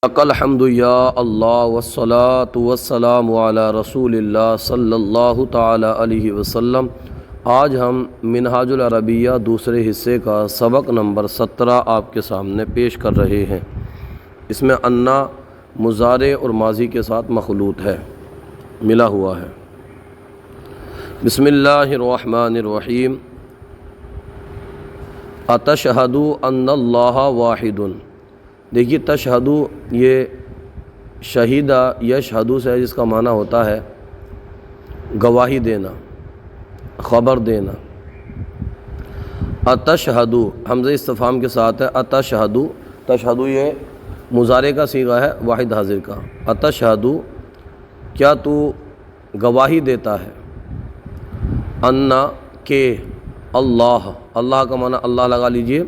لک الحمد یا اللہ والصلاة والسلام علی رسول اللہ صلی اللہ تعالی علیہ وسلم۔ آج ہم منہاج العربیہ دوسرے حصے کا سبق نمبر 17 آپ کے سامنے پیش کر رہے ہیں۔ اس میں انا مضارع اور ماضی کے ساتھ مخلوط ہے، ملا ہوا ہے۔ بسم اللہ الرحمن الرحیم۔ اتشہد ان اللہ واحد۔ دیکھیے تشہدو یہ شہیدہ یشہدو سے ہے، جس کا معنی ہوتا ہے گواہی دینا، خبر دینا۔ اتشہدو حمزہ استفہام کے ساتھ ہے۔ اتشہدو، تشہدو یہ مضارع کا صیغہ ہے واحد حاضر کا۔ اتشہدو کیا تو گواہی دیتا ہے، انا کہ اللہ، اللہ کا معنی اللہ لگا لیجئے،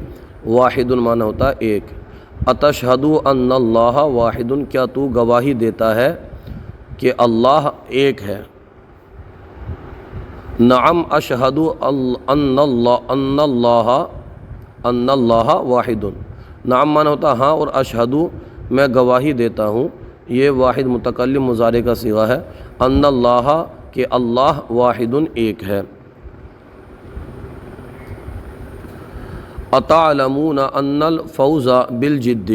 واحد معنی ہوتا ہے ایک۔ اتشہد ان اللہ واحد، کیا تو گواہی دیتا ہے کہ اللہ ایک ہے۔ نعم اشہد ان اللہ واحد، نعم معنی ہوتا ہاں، اور اشہد میں گواہی دیتا ہوں، یہ واحد متکلم مضارع کا صیغہ ہے۔ ان اللہ کہ اللہ واحد ایک ہے۔ اتعلمون ان الفوز بالجد،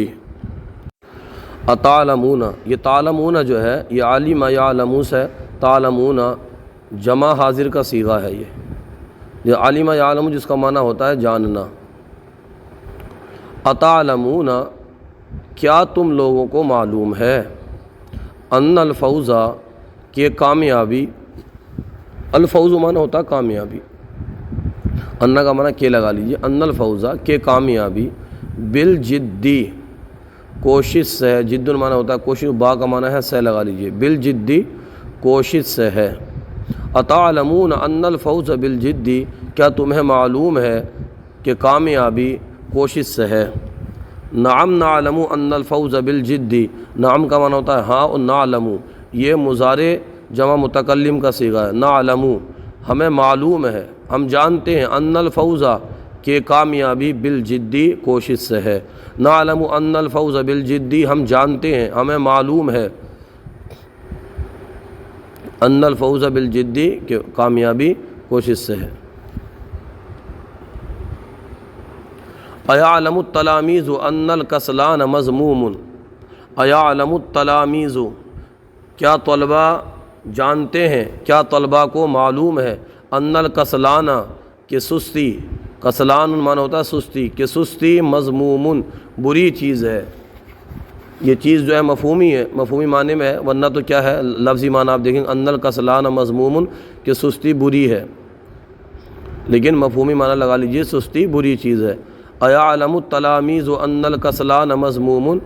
اتعلمون یہ تعلمون جو ہے یہ عالم یعلمو سے، تعلمون جمع حاضر کا صیغہ ہے۔ یہ عالم یعلمو جس کا معنی ہوتا ہے جاننا۔ اتعلمون کیا تم لوگوں کو معلوم ہے، ان الفوز کہ کامیابی، الفوز معنی ہوتا ہے کامیابی، انا کا معنی کہ لگا لیجیے، ان الفوز کہ کامیابی، بالجدی کوشش سے ہے، جد معنی ہوتا ہے کوشش، با کا معنی ہے سے لگا لیجیے، بالجدی کوشش سے ہے۔ اتعلمون ان الفوز بالجدی کیا تمہیں معلوم ہے کہ کامیابی کوشش سے ہے۔ نعم نعلم ان الفوز بالجدی، نعم کا معنی ہوتا ہے ہاں، اور نعلم یہ مضارع جمع متکلم کا صیغہ ہے۔ نعلم ہمیں معلوم ہے، ہم جانتے ہیں، ان الفوز کہ کامیابی بالجدی کوشش سے ہے۔ نعلم ان الفوز بالجدی ہم جانتے ہیں، ہمیں معلوم ہے، ان الفوز بالجدی کہ کامیابی کوشش سے ہے۔ ایعلم التلامیذ ان الکسلان مذموم، ایعلم التلامیذ کیا طلبہ جانتے ہیں، کیا طلبہ کو معلوم ہے، ان الکسلان کہ سستی، کسلان معنی ہوتا ہے سستی، کہ سستی مذموم بری چیز ہے۔ یہ چیز جو ہے مفہومی ہے، مفہومی معنی میں ہے، ورنہ تو کیا ہے لفظی معنی آپ دیکھیں، ان الکسلان مذموم کہ سستی بری ہے، لیکن مفہومی معنی لگا لیجیے سستی بری چیز ہے۔ ایعلم التلامیذ ان الکسلان مذموم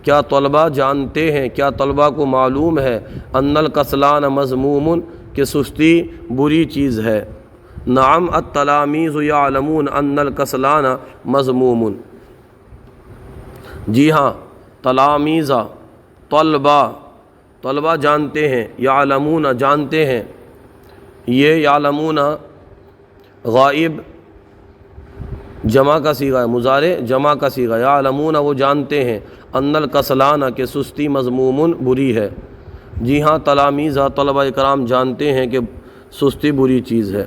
کیا طلبہ جانتے ہیں، کیا طلبہ کو معلوم ہے، ان الکسلان مذموم کہ سستی بری چیز ہے۔ نعم التلامیذ یعلمون ان الکسلان مذموم، جی ہاں تلامیذ طلبہ جانتے ہیں، یعلمون جانتے ہیں، یہ یعلمون غائب جمع کا صیغہ ہے، مضارع جمع کا صیغہ، یعلمون وہ جانتے ہیں، ان الکسلان کہ سستی مذموم بری ہے۔ جی ہاں تلامیذ طلبہ اکرام جانتے ہیں کہ سستی بری چیز ہے۔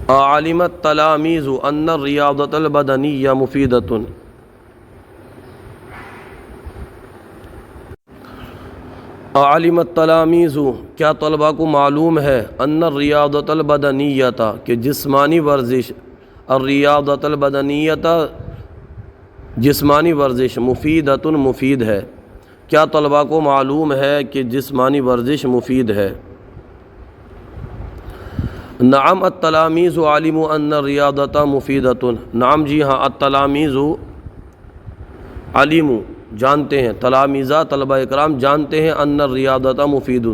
علم التلامیذ ان الریاضۃ البدنیہ مفیدۃ، علم التلامیذ کیا طلبہ کو معلوم ہے، ان الریاضۃ البدنیہ کہ جسمانی ورزش، الریاضۃ البدنیہ جسمانی ورزش، مفیدۃ مفید ہے، کیا طلبہ کو معلوم ہے کہ جسمانی ورزش مفید ہے۔ نعم التلامیذ علموا ان الریاضۃ مفیدۃ، نعم جی ہاں التلامیذ علموا جانتے ہیں، تلامیذہ طلبہ اکرام جانتے ہیں، ان الریاضۃ مفید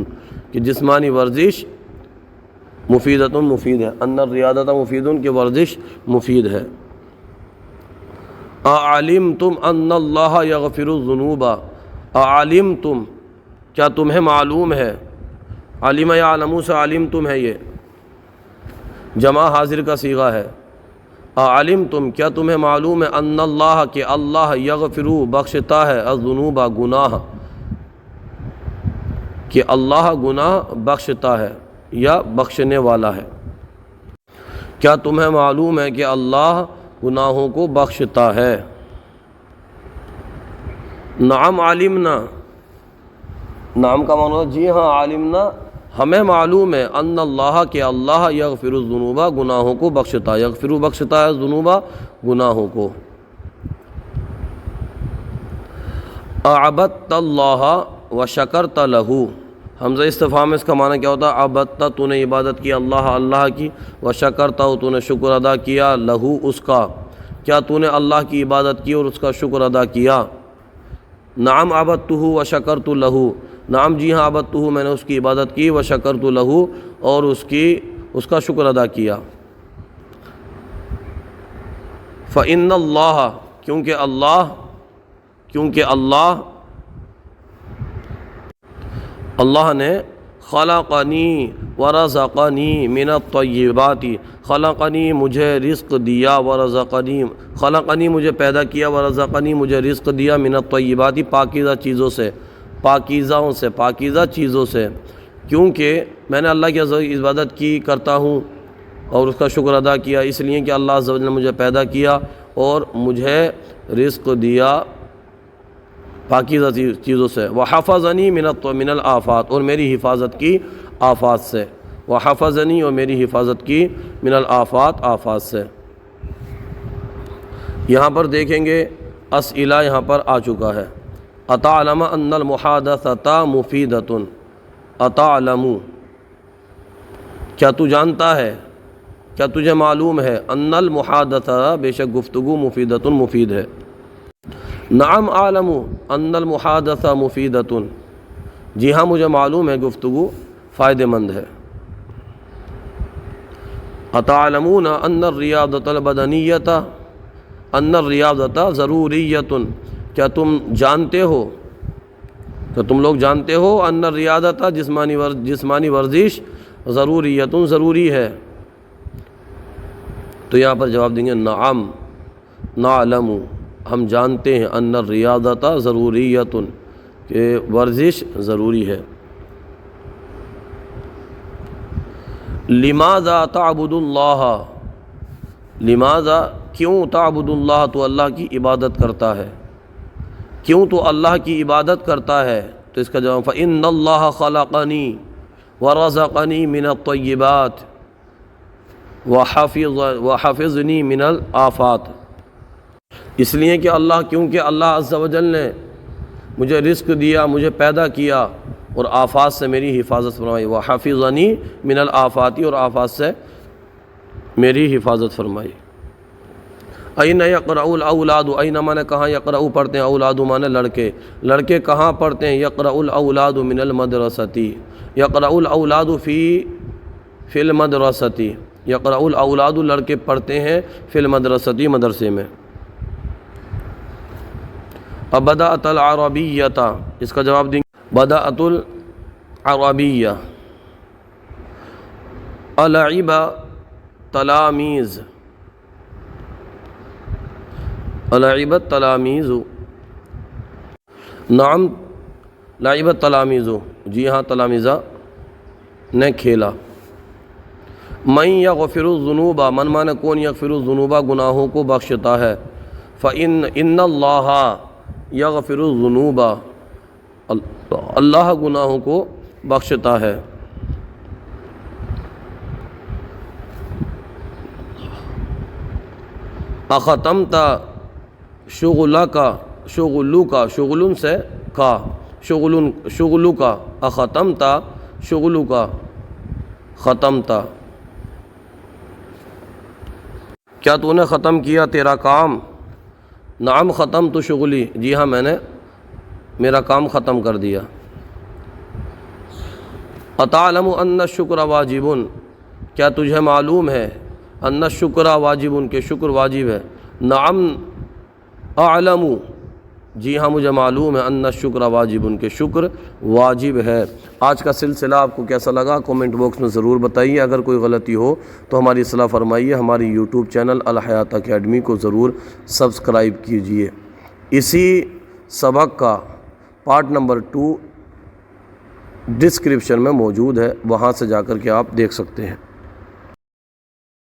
کہ جسمانی ورزش مفیدۃ مفید ہے، ان الریاضۃ مفید کہ ورزش مفید ہے۔ اعلمتم ان اللہ یغفر الذنوب، اعلمتم کیا تمہیں معلوم ہے، علم یعلم سے علمتم ہے، یہ جمع حاضر کا صیغہ ہے۔ عالم تم کیا تمہیں معلوم ہے ان اللہ کہ اللہ یغفرو بخشتا ہے الذنوب گناہ، کہ اللہ گناہ بخشتا ہے یا بخشنے والا ہے۔ کیا تمہیں معلوم ہے کہ اللہ گناہوں کو بخشتا ہے؟ نعم علمنا، نعم کا معنی جی ہاں، علمنا ہمیں معلوم ہے، ان اللہ کہ اللہ یغفر الذنوب گناہوں کو بخشتا ہے، یغفر بخشتا ہے الذنوب گناہوں کو۔ اعبدت اللہ وشکرت لہ، حمزہ استفہام میں اس کا معنی کیا ہوتا ہے؟ عبدت تو نے عبادت کی اللہ کی، وشکرت تو نے شکر ادا کیا لہو اس کا، کیا تو نے اللہ کی عبادت کی اور اس کا شکر ادا کیا؟ نعم عبدتہ وشکرت لہو، نعم جی ہاں عبدتہ میں نے اس کی عبادت کی، وشکرت لہو اور اس کا شکر ادا کیا۔ فإن اللہ کیونکہ اللہ نے خلقنی ورزقنی من الطیبات، خلقنی مجھے رزق دیا، خلقنی مجھے پیدا کیا، ورزقنی مجھے رزق دیا، من الطیبات پاکیزہ چیزوں سے، پاکیزہ چیزوں سے، کیونکہ میں نے اللہ کی عبادت کی کرتا ہوں اور اس کا شکر ادا کیا، اس لیے کہ اللہ عز و جل نے مجھے پیدا کیا اور مجھے رزق دیا پاکیزہ چیزوں سے۔ وحفظنی من الآفات، اور میری حفاظت کی آفات سے، وحفظنی اور میری حفاظت کی من الآفات آفات سے۔ یہاں پر دیکھیں گے اسئلہ یہاں پر آ چکا ہے۔ اتعلم ان المحادثۃ مفیدۃ، اتعلم کیا تو جانتا ہے، کیا تجھے معلوم ہے، ان المحادثہ بے شک گفتگو مفیدۃ مفید ہے۔ نعم اعلم ان المحادثہ مفیدۃ، جی ہاں مجھے معلوم ہے گفتگو فائدہ مند ہے۔ اتعلمون ان الریاضۃ البدنیۃ، ان الریاضۃ ضروریۃ، کیا تم جانتے ہو، کیا تم لوگ جانتے ہو، ان الریاضۃ جسمانی ورزش ضروریۃ ضروری ہے؟ تو یہاں پر جواب دیں گے نعم نعلم، ہم جانتے ہیں، ان الریاضۃ ضروریۃ کہ ورزش ضروری ہے۔ لماذا تعبد اللہ، لماذا کیوں، تعبد اللہ تو اللہ کی عبادت کرتا ہے، کیوں تو اللہ کی عبادت کرتا ہے؟ تو اس کا جواب فإن اللہ خلقنی ورزقنی من الطیبات وحفظنی من الآفات، اس لیے کہ کیونکہ اللہ عز و جل نے مجھے رزق دیا، مجھے پیدا کیا اور آفات سے میری حفاظت فرمائی، وحفظنی من الآفات اور آفات سے میری حفاظت فرمائی۔ این یقرأ الاولاد، این مانے کہاں، یقرأ پڑھتے ہیں، اولاد مانے لڑکے کہاں پڑھتے ہیں، یقرأ الاولاد من المدرسۃ، یقرأ الاولاد فی المدرسۃ، یقرأ الاولاد لڑکے پڑھتے ہیں فی المدرسۃ مدرسے میں۔ بدأت العربیۃ، اس کا جواب دیں گے بدأت العربیہ۔ العب تلامیذ، العب التلامیذ، نعم لعب التلامیذ، جی ہاں تلامیذہ نے کھیلا۔ من یغفر الذنوب، من مانے کون، یغفر الذنوب گناہوں کو بخشتا ہے، ان اللہ یغفر الذنوب اللہ گناہوں کو بخشتا ہے۔ اختمت شغلک، شغلک شغل سے کا، شغلک اختمت شغلک ختمت، کیا تو نے ختم کیا تیرا کام؟ نعم ختمت شغلی، جی ہاں میں نے میرا کام ختم کر دیا۔ اتعلم ان الشکر واجب، کیا تجھے معلوم ہے، ان الشکر واجب کہ شکر واجب ہے؟ نعم اعلم جی ہاں مجھے معلوم ہے ان شکر واجب، ان کے شکر واجب ہے۔ آج کا سلسلہ آپ کو کیسا لگا کومنٹ باکس میں ضرور بتائیے، اگر کوئی غلطی ہو تو ہماری اصلاح فرمائیے۔ ہماری یوٹیوب چینل الحیات اکیڈمی کو ضرور سبسکرائب کیجئے۔ اسی سبق کا پارٹ نمبر 2 ڈسکرپشن میں موجود ہے، وہاں سے جا کر کے آپ دیکھ سکتے ہیں۔